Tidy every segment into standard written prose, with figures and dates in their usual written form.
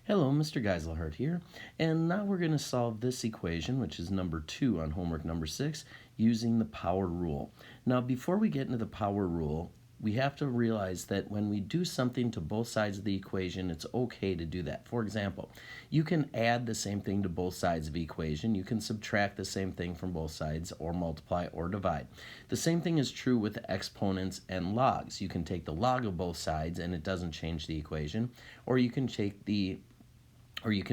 Hello, Mr. Geiselhardt here, and now we're going to solve this equation, which is number 2 on homework number 6, using the power rule. Now, before we get into the power rule, we have to realize that when we do something to both sides of the equation, it's okay to do that. For example, you can add the same thing to both sides of the equation. You can subtract the same thing from both sides, or multiply or divide. The same thing is true with exponents and logs. You can take the log of both sides and it doesn't change the equation, or you can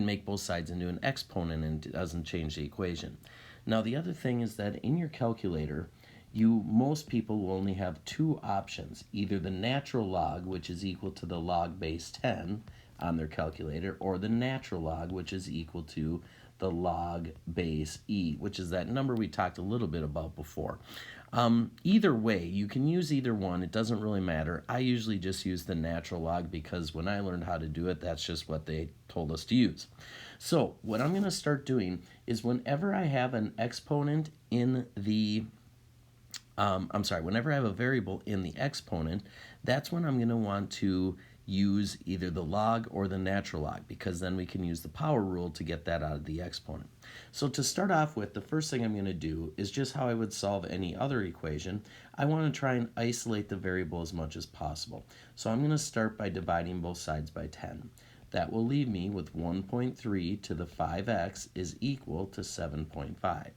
make both sides into an exponent and it doesn't change the equation. Now, the other thing is that in your calculator, most people will only have two options, either the natural log, which is equal to the log base 10 on their calculator, or the natural log, which is equal to the log base e, which is that number we talked a little bit about before. Either way, you can use either one. It doesn't really matter. I usually just use the natural log because when I learned how to do it, that's just what they told us to use. So what I'm going to start doing is whenever I have an exponent in the whenever I have a variable in the exponent, that's when I'm going to want to use either the log or the natural log, because then we can use the power rule to get that out of the exponent. So to start off with, the first thing I'm going to do is just how I would solve any other equation. I want to try and isolate the variable as much as possible. So I'm going to start by dividing both sides by 10. That will leave me with 1.3 to the 5x is equal to 7.5.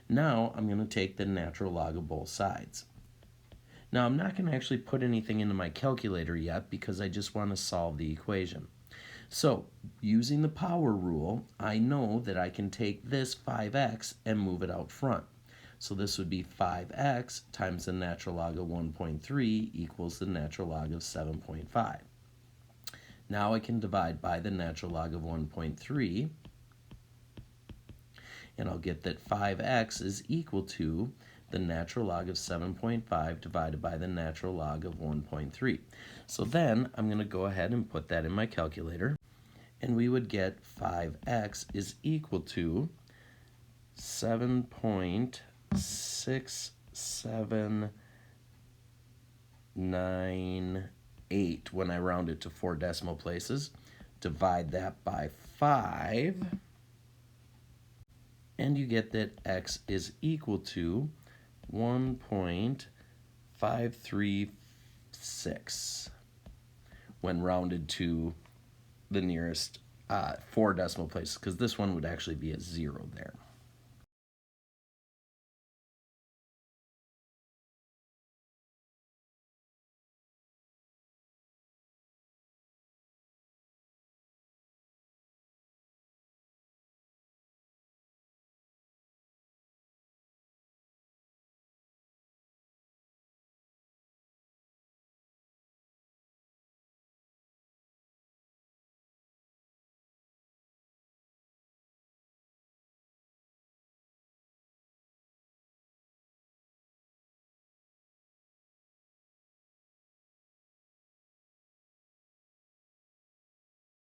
Now I'm going to take the natural log of both sides. Now I'm not going to actually put anything into my calculator yet because I just want to solve the equation. So using the power rule, I know that I can take this 5x and move it out front. So this would be 5x times the natural log of 1.3 equals the natural log of 7.5. Now I can divide by the natural log of 1.3, and I'll get that 5x is equal to the natural log of 7.5 divided by the natural log of 1.3. So then I'm going to go ahead and put that in my calculator, and we would get 5x is equal to 7.6798 when I round it to 4 decimal places. Divide that by 5. And you get that x is equal to 1.536 when rounded to the nearest 4 decimal places, because this one would actually be a 0 there.